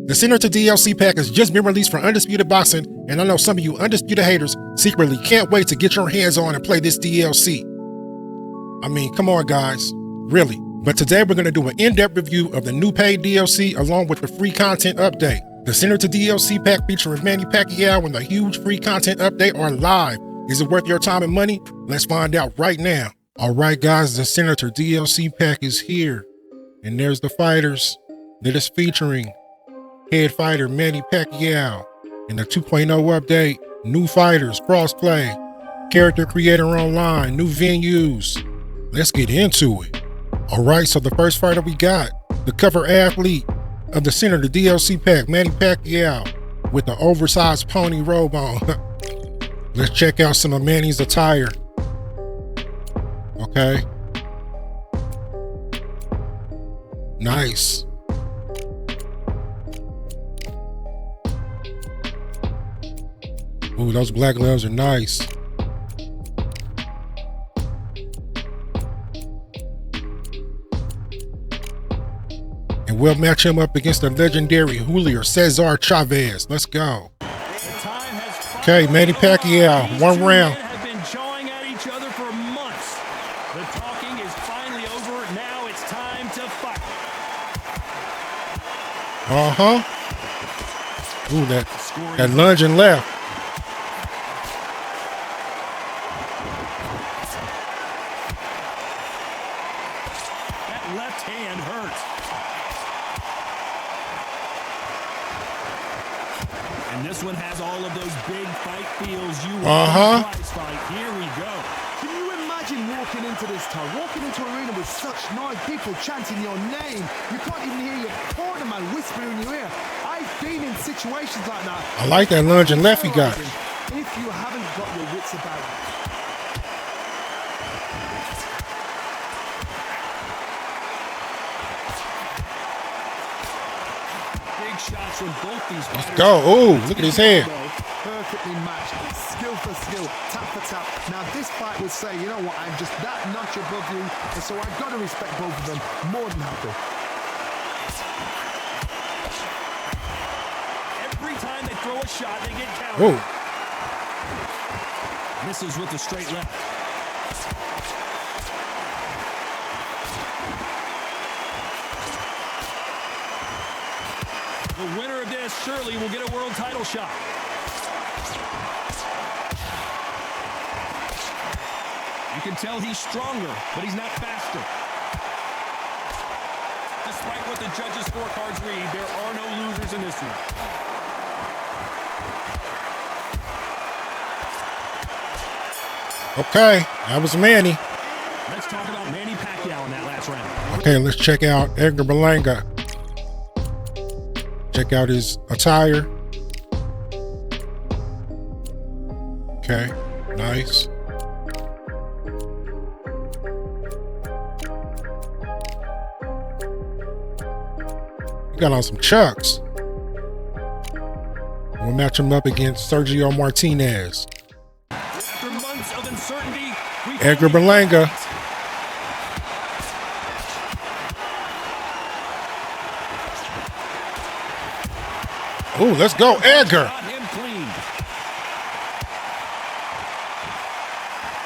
The Senator DLC pack has just been released for Undisputed Boxing, and I know some of you Undisputed haters secretly can't wait to get your hands on and play this DLC. I mean, come on guys, really. But today we're going to do an in-depth review of the new paid DLC along with the free content update. The Senator DLC pack featuring Manny Pacquiao and the huge free content update are live. Is it worth your time and money? Let's find out right now. Alright guys, the Senator DLC pack is here. And there's the fighters that is featuring head fighter Manny Pacquiao. In the 2.0 update, new fighters, crossplay, character creator online, new venues. Let's get into it. Alright, so the first fighter we got, the cover athlete of the Senator DLC pack, Manny Pacquiao, with the oversized pony robe on. Let's check out some of Manny's attire. Okay. Nice. Ooh, those black gloves are nice. And we'll match him up against the legendary Julio Cesar Chavez. Let's go. Okay, Manny Pacquiao, one round. Have been jawing at each other for months. The talking is finally over. Now it's time to fight. Ooh, that lunge and left. That left hand hurts. And this one has all of those big fight feels you want. Fight. Here we go. Can you imagine walking into this town, walking into an arena with such nice people chanting your name? You can't even hear your corner man whisper in your ear. I've been in situations like that. I like that lunge and left he got. If you haven't got your wits about you. Big shots from both these fighters. Let's go. Ooh, look at his head. Perfectly matched, skill for skill, tap for tap. Now this fight would say, you know what, I'm just that notch above you, and so I've got to respect both of them more than happy. Every time they throw a shot, they get countered. Ooh. Misses with the straight left. The winner of this surely will get a world title shot. You can tell he's stronger, but he's not faster. Despite what the judges' scorecards read, there are no losers in this one. Okay, that was Manny. Let's talk about Manny Pacquiao in that last round. Okay, let's check out Edgar Berlanga. Check out his attire. Okay, nice. He got on some chucks. We'll match him up against Sergio Martinez. After months of uncertainty, Edgar Berlanga. Ooh, let's go, Edgar.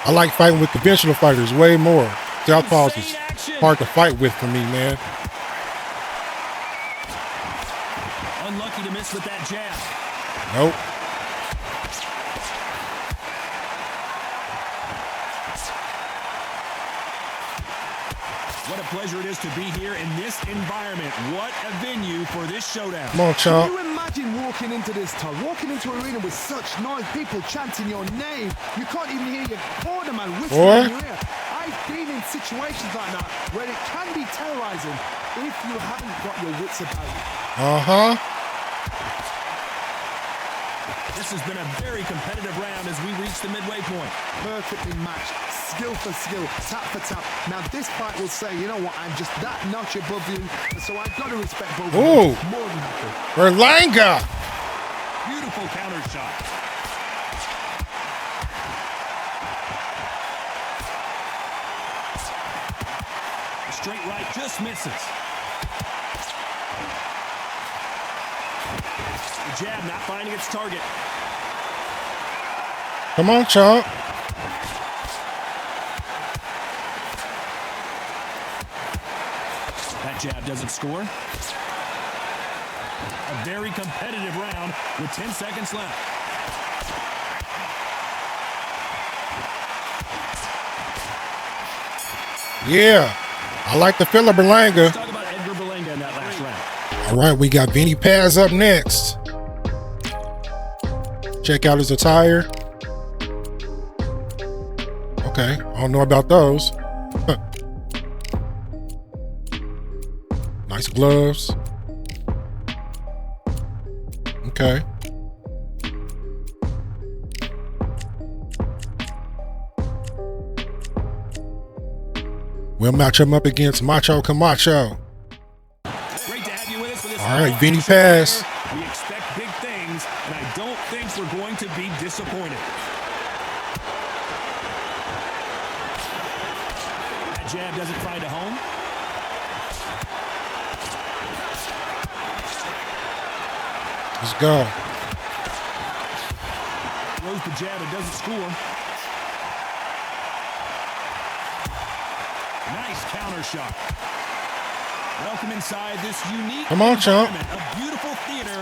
I like fighting with conventional fighters way more. Southpaws is hard to fight with for me, man. Unlucky to miss with that jab. Nope. What a pleasure it is to be here in this environment. What a venue for this showdown. Come on, Chomp. Can you imagine walking into this town, walking into an arena with such nice people chanting your name? You can't even hear your corner man whispering in your ear. I've been in situations like that where it can be terrorizing if you haven't got your wits about you. This has been a very competitive round as we reach the midway point. Perfectly matched, skill for skill, tap for tap. Now this fight will say, you know what, I'm just that notch above you, and so I've got to respect both of you. More than happy. Berlanga! Beautiful counter shot. The straight right just misses. The jab not finding its target. Come on, Chomp. That jab doesn't score. A very competitive round with 10 seconds left. Yeah, I like the feel of Berlanga. Let's talk about Edgar Berlanga in that last round. All right, we got Vinny Paz up next. Check out his attire. Okay, I don't know about those. Nice gloves. Okay. We'll match him up against Macho Camacho. Great to have you with us for this. All right, Vinny Paz. We expect big things, and I don't think we're going to be disappointed. That jab doesn't find a home. Let's go. Throws the jab and doesn't score. Nice counter shot. Welcome inside this unique Come on, Chomp. environment, a beautiful theater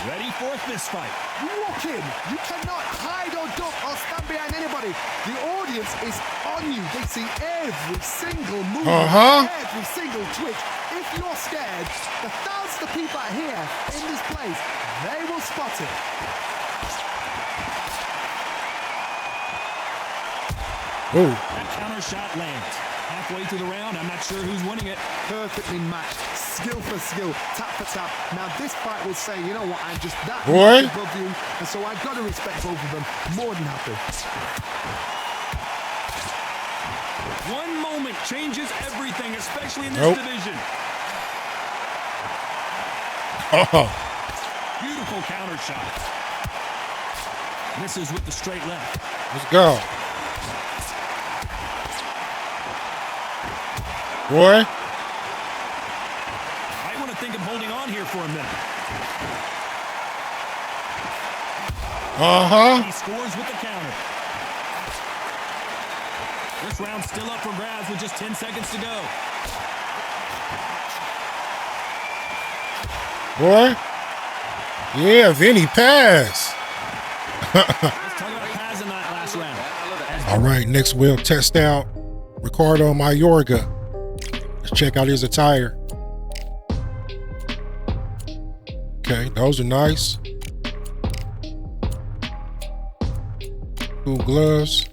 ready for a fist fight. You walk in, you cannot hide or duck or stand behind anybody. The audience is on you. They see every single move, every single twitch. If you're scared, the thousands of people out here in this place, they will spot it. Ooh. That counter shot lands. Halfway through the round, I'm not sure who's winning it. Perfectly matched, skill for skill, tap for tap. Now this fight will say, you know what, I'm just that Boy. much above you, and so I've got to respect both of them. More than happy. One moment changes everything, especially in this Nope. division. Oh. Beautiful counter shot. Misses with the straight left. Let's go. Boy. Might want to think of holding on here for a minute. He scores with the counter. This round's still up for grabs with just 10 seconds to go. Boy. Yeah, Vinny Paz. Let's talk about Paz in that last round. All right, next we'll test out Ricardo Mayorga. Let's check out his attire. Okay, those are nice. Cool gloves.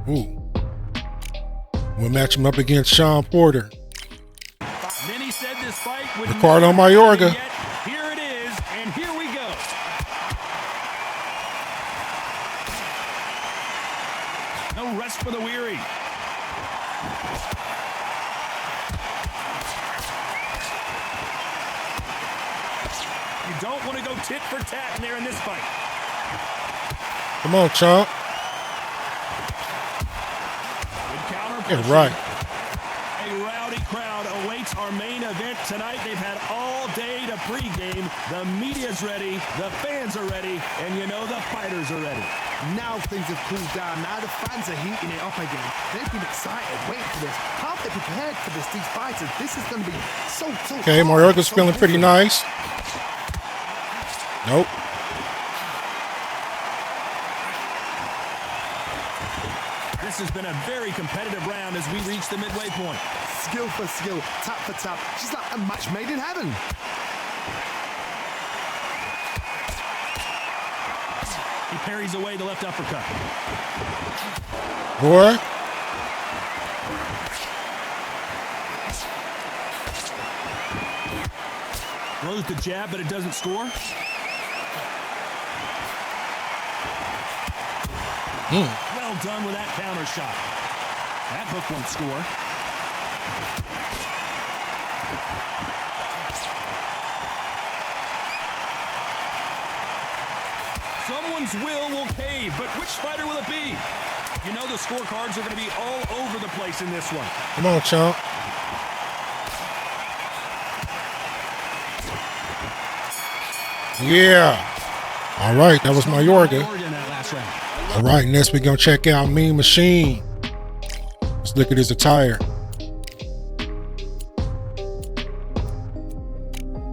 Ooh. We'll match him up against Sean Porter. Vinny said this fight would Ricardo Mayorga. Yet, here it is, and here we go. No rest for the weary. You don't want to go tit for tat in there in this fight. Come on, Chomp. Good counter Get punch. right. A rowdy crowd awaits our main event tonight. They've had all day to pregame. The media's ready, the fans are ready, and you know the fighters are ready. Now things have cooled down. Now the fans are heating it up again. They've been excited, waiting for this. How have they prepared for this? These fighters, this is going to be so Okay, hard, Mayorga's so feeling pretty different. nice. Nope. This has been a very competitive round as we reach the midway point. Skill for skill, tap for tap. She's like a match made in heaven. He parries away the left uppercut. Boy. Throws the jab, but it doesn't score. Well done with that counter shot. That hook won't score. Someone's will cave, but which fighter will it be? You know the scorecards are going to be all over the place in this one. Come on, Chomp. Yeah. All right, that was Mayorga. All right, next we're going to check out Mean Machine. Let's look at his attire.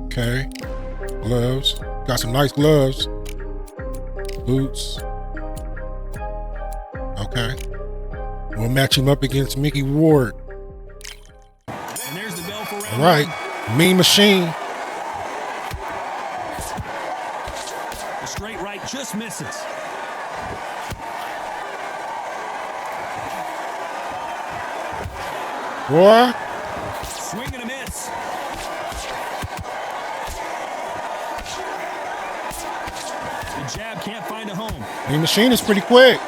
Okay. Gloves. Got some nice gloves. Boots. Okay. We'll match him up against Mickey Ward. And there's the bell for round All right. Mean Machine. The straight right just misses. Boy. Swing and a miss. The jab can't find a home. Mean Machine is pretty quick.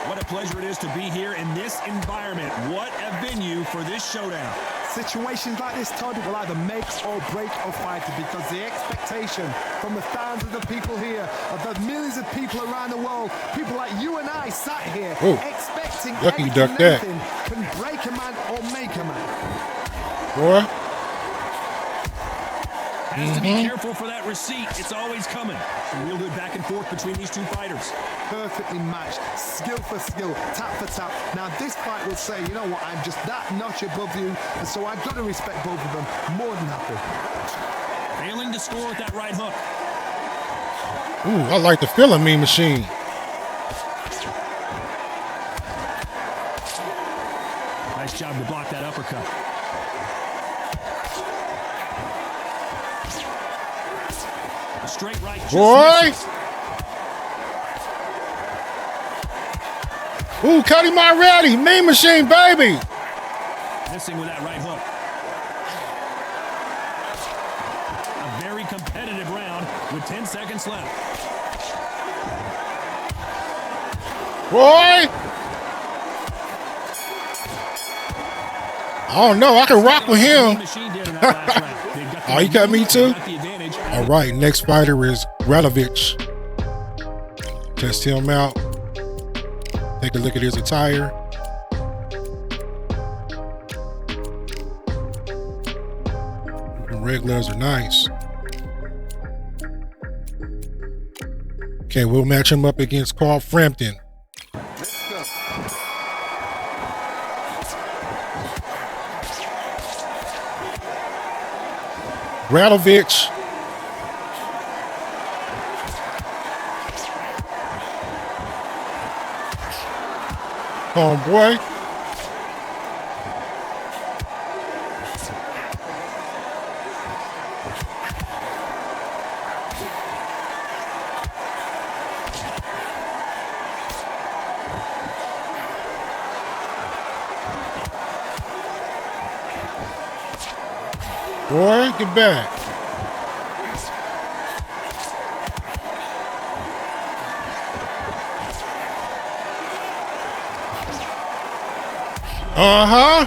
What a pleasure it is to be here in this environment. What a venue for this showdown. Situations like this, Todd, will either make or break a fighter because the expectation from the fans of the people here, of the millions of people around the world, people like you and I sat here expecting lucky you ducked that. Can break a man or make a man. Boy. Has to be careful for that receipt. It's always coming. Some real good back and forth between these two fighters. Perfectly matched, skill for skill, tap for tap. Now this fight will say, you know what, I'm just that notch above you, and so I've got to respect both of them. More than happy. Failing to score with that right hook. Ooh, I like the feel of Mean Machine. Nice job to block that uppercut. A straight right just misses. Ooh, cut him already. Mean Machine, baby. Missing with that right hook. A very competitive round with 10 seconds left. Boy. I don't know. I can rock with him. Oh, he got me too? All right, next fighter is Gradovich. Test him out. Take a look at his attire. The red gloves are nice. Okay, we'll match him up against Carl Frampton. Gradovich. Come on, boy. Boy, get back. Uh-huh.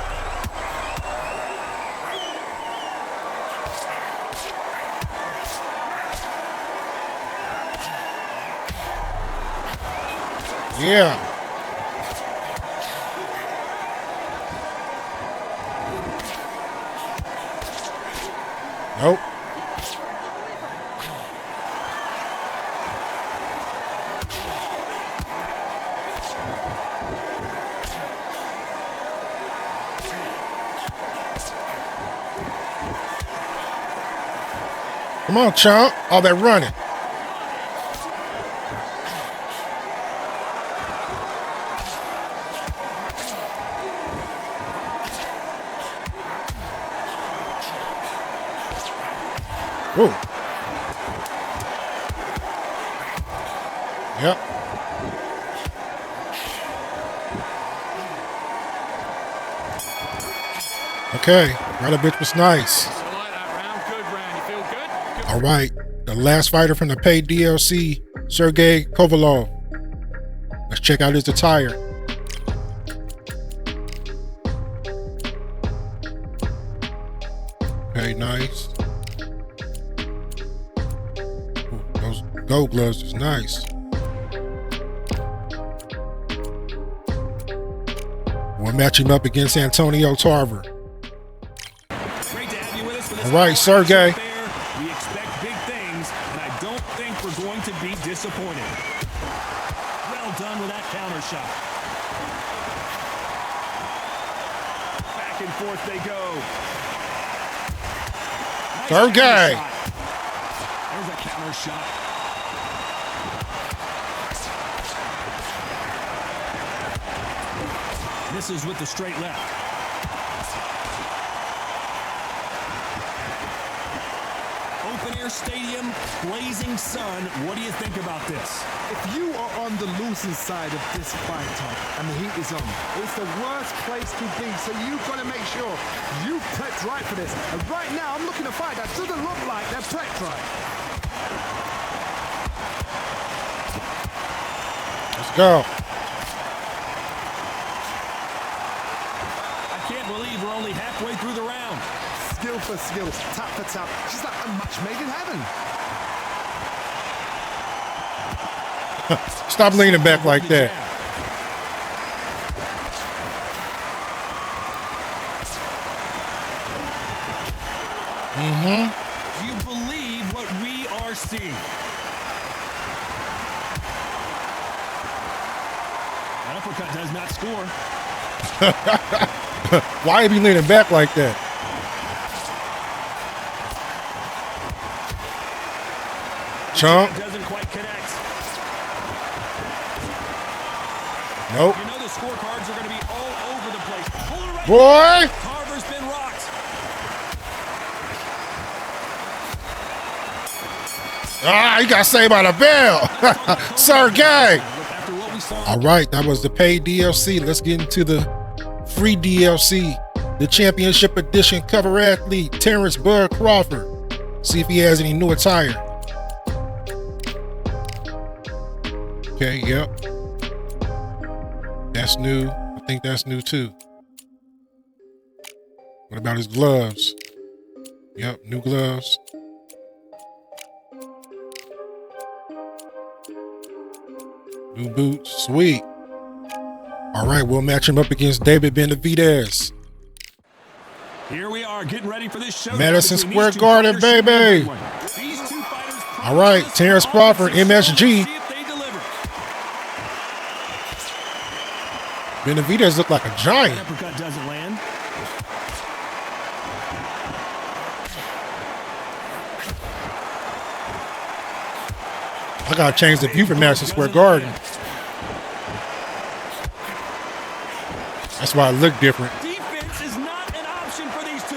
Yeah. Nope. Come on, chump. All that running. Whoa. Yep. Okay, Gradovich was nice. All right, the last fighter from the paid DLC, Sergey Kovalev. Let's check out his attire. Okay, nice. Ooh, those gold gloves is nice. We'll match him up against Antonio Tarver. Great to have you with us for this. All right, Sergey. We expect big things, and I don't think we're going to be disappointed. Well done with that counter shot. Back and forth they go. Nice Sergey. There's a counter shot. Misses with the straight left. Open air stadium, blazing sun. What do you think about this? If you are on the losing side of this fight, Tom, and the heat is on, it's the worst place to be. So you've got to make sure you prepped right for this. And right now, I'm looking at a fight that doesn't look like they're prepped right. Let's go. Believe we're only halfway through the round. Skill for skill, tap for tap. She's like a match made in heaven. Stop leaning back like that. Do you believe what we are seeing? That uppercut does not score. Why are you leaning back like that? Chump. Doesn't quite connect. Nope. You know the scorecards are going to be all over the place. Pull it right. Boy. Carver's been rocked. Ah, you got saved by the bell. Sergey. All right, that was the paid DLC. Let's get into the free DLC. The championship edition cover athlete, Terrence Bud Crawford. See if he has any new attire. Okay, yep. That's new. I think that's new too. What about his gloves? Yep, new gloves. New boots, sweet. All right, we'll match him up against David Benavidez. Here we are getting ready for this show. Madison Square Garden, baby. All right, Terrence Crawford, MSG. Benavidez looked like a giant. Uppercut doesn't land. I gotta change the view for Madison Square Garden. That's why it looked different. Defense is not an option for these two.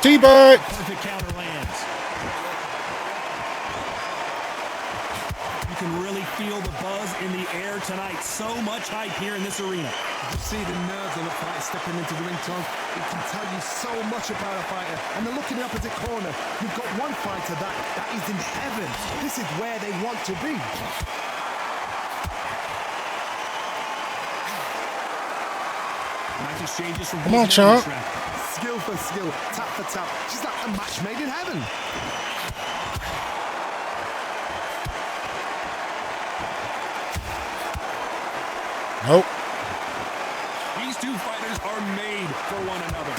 T-Bud. Perfect counter lands. You can really feel the buzz in the air tonight. So much hype here in this arena. You see the nerves of the fight stepping into the ring, Tom. It can tell you so much about a fighter. And then look in the opposite corner. You've got one fighter that is in heaven. This is where they want to be. Nice exchanges from Come on, Chump. Skill for skill, tap for tap. She's like a match made in heaven. Nope. These two fighters are made for one another.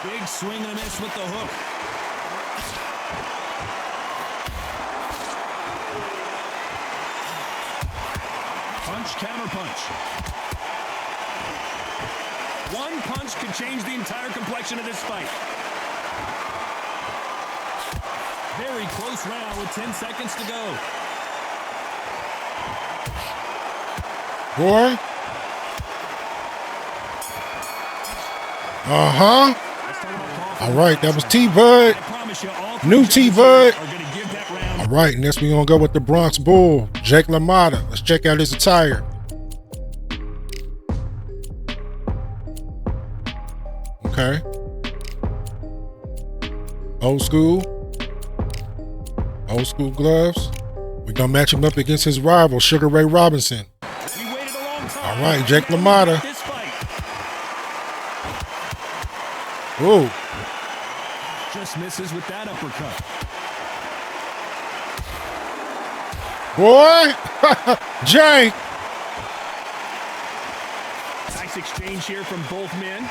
Big swing and a miss with the hook. Punch, counter punch. One punch could change the entire complexion of this fight. Very close round with 10 seconds to go. Boy. All right, that was T-Bud. New T-Bud. All right, next we're going to go with the Bronx Bull, Jake LaMotta. Let's check out his attire. Okay. Old school. Old school gloves. We're going to match him up against his rival, Sugar Ray Robinson. All right, Jake LaMotta. Ooh. just misses with that uppercut. Boy, Jay. Nice exchange here from both men.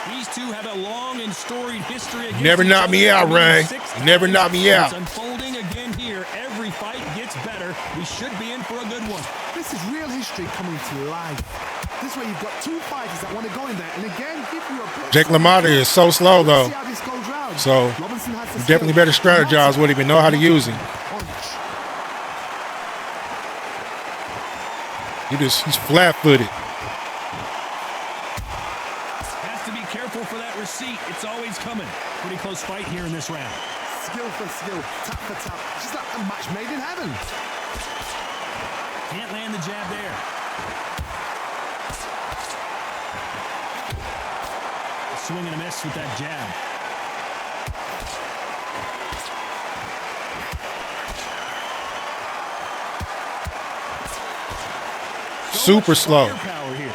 These two have a long and storied history. Never knock me out, Ray. Never knock me out. It's unfolding again here. Every fight gets better. We should be in for a good one. This is real history coming to life. This way you've got two fighters that want to go in there and again give you a... Jake LaMotta is so slow, though. See how this goes round. So you definitely better strategize with him and know how to use him. He's flat-footed. Has to be careful for that receipt. It's always coming. Pretty close fight here in this round. Skill for skill, tap for tap. Just like a match made in heaven. Can't land the jab there. Swing and a miss with that jab. Super slow. Power here.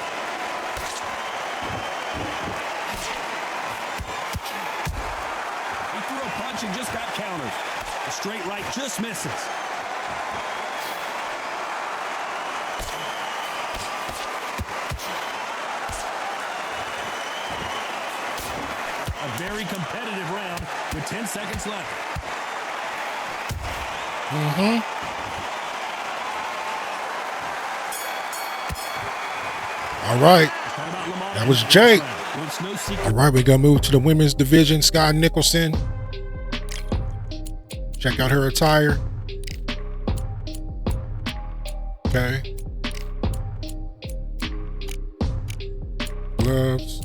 He threw a punch and just got countered. A straight right just misses. A very competitive round with 10 seconds left. All right. That was Jake. All right, we're going to move to the women's division. Skye Nicolson. Check out her attire. Okay. Gloves.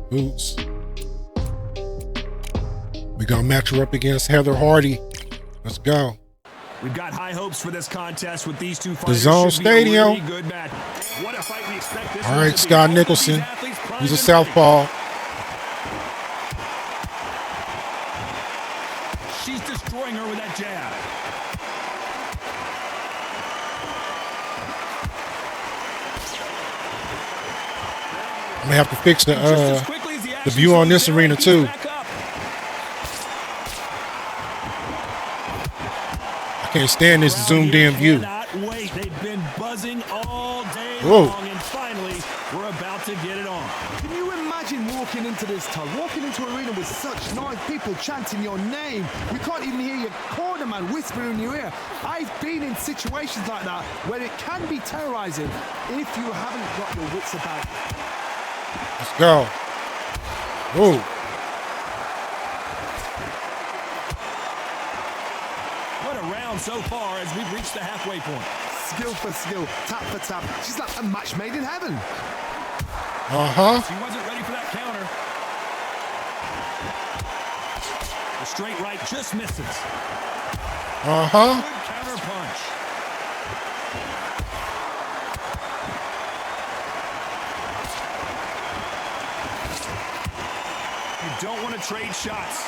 Boots. We're going to match her up against Heather Hardy. Let's go. We've got high hopes for this contest with these two fighters. DAZN Stadium. Really good match. What a fight we expect this. All right, Skye Nicolson. He's a southpaw. She's destroying her with that jab. I'm gonna have to fix the view on this arena too. I can't stand this zoomed in view. Wait, they've been buzzing all day Whoa. long, and finally we're about to get it on. Can you imagine walking into this town, walking into an arena with such noise, people chanting your name? You can't even hear your cornerman whisper in your ear. I've been in situations like that where it can be terrorizing if you haven't got your wits about you. Let's go. Ooh. What a round so far as we've reached the halfway point. Skill for skill, tap for tap. She's like a match made in heaven. She wasn't ready for that counter. The straight right just misses. Good counter punch. You don't want to trade shots.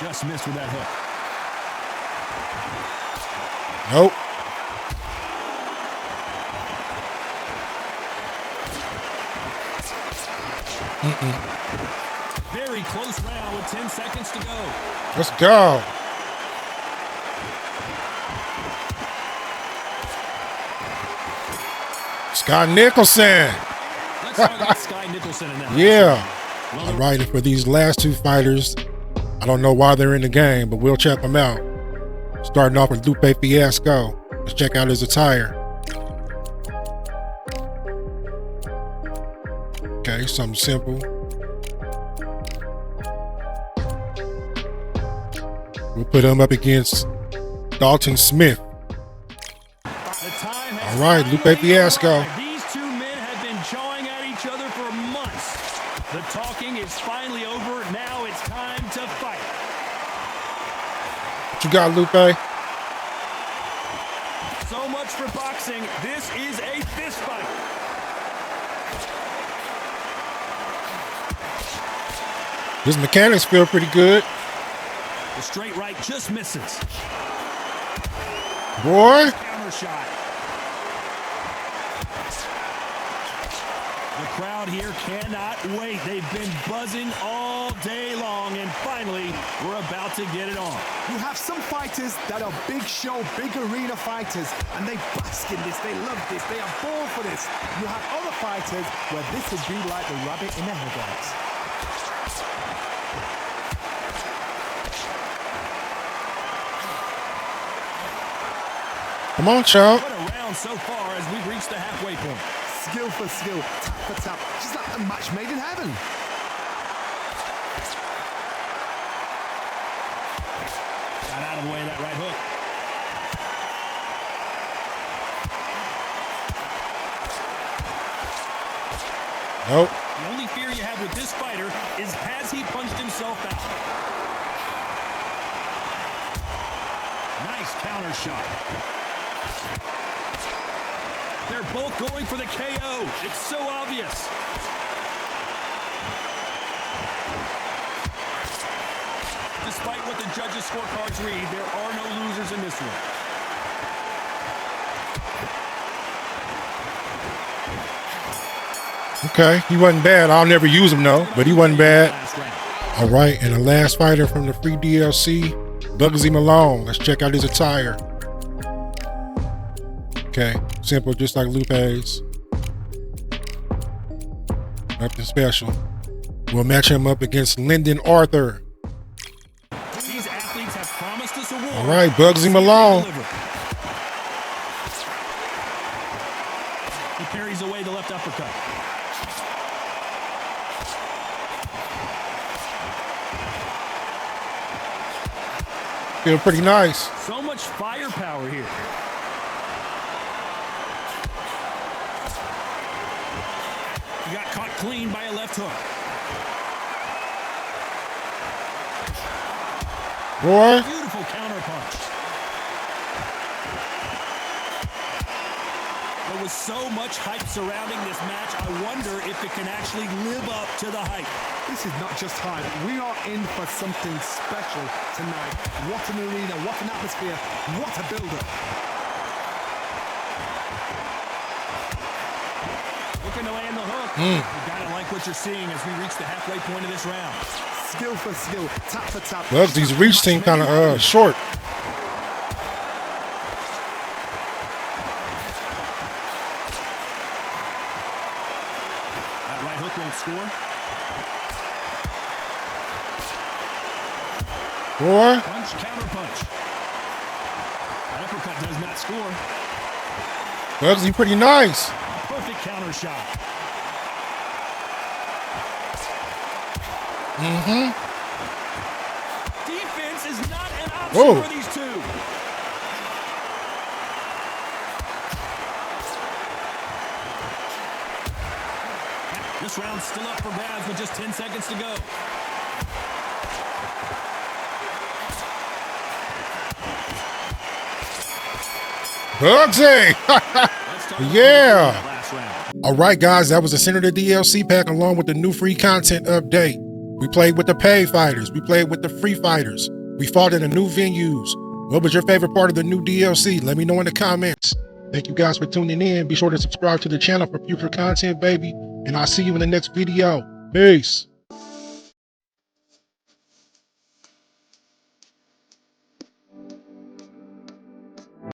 Just missed with that hook. Nope. Very close round with 10 seconds to go. Let's go. Skye Nicolson. Let's talk about Skye Nicolson in that. Yeah. All right, and for these last two fighters, I don't know why they're in the game, but we'll check them out. Starting off with Lupe Fiasco. Let's check out his attire. Okay, something simple. We'll put him up against Dalton Smith. All right, Lupe Fiasco. These two men have been jawing at each other for months. The talking is finally over. Now it's time to fight. What you got, Lupe? So much for boxing. This is a fist fight. His mechanics feel pretty good. The straight right just misses. Boy. Counter shot. The crowd here cannot wait. They've been buzzing all day long, and finally, we're about to get it on. You have some fighters that are big show, big arena fighters, and they bask in this, they love this, they are born for this. You have other fighters where this would be like the rabbit in the headlights. Come on, child. What a round so far as we've reached the halfway point. Skill for skill, tap for tap, just like a match made in heaven. Got out of the way of that right hook. Nope. The only fear you have with this fighter is has he punched himself out? Nice counter shot. They're both going for the KO. It's so obvious. Despite what the judges' scorecards read, there are no losers in this one. Okay, he wasn't bad. I'll never use him though, but he wasn't bad. All right, and the last fighter from the free DLC, Bugsy Malone. Let's check out his attire. Okay, simple, just like Lupe's. Nothing special. We'll match him up against Lyndon Arthur. These athletes have promised us a war. All right, Bugsy Malone. He parries away the left uppercut. Feel pretty nice. So much firepower here. He got caught clean by a left hook. Boy. Beautiful counter punch. There was so much hype surrounding this match. I wonder if it can actually live up to the hype. This is not just hype. We are in for something special tonight. What an arena, what an atmosphere, what a build-up. Looking to land the hook. You gotta like what you're seeing as we reach the halfway point of this round. Skill for skill, tap for tap. Bugsy's reach seemed kind of short. That right hook won't score. Boy. Punch, counter punch. That uppercut does not score. Bugsy pretty nice. Perfect counter shot. Defense is not an option for these two. This round's still up for grabs with just 10 seconds to go. Bugsy! Yeah! All right, guys, that was the center of the DLC pack along with the new free content update. We played with the paid fighters. We played with the free fighters. We fought in the new venues. What was your favorite part of the new DLC? Let me know in the comments. Thank you guys for tuning in. Be sure to subscribe to the channel for future content, baby. And I'll see you in the next video. Peace.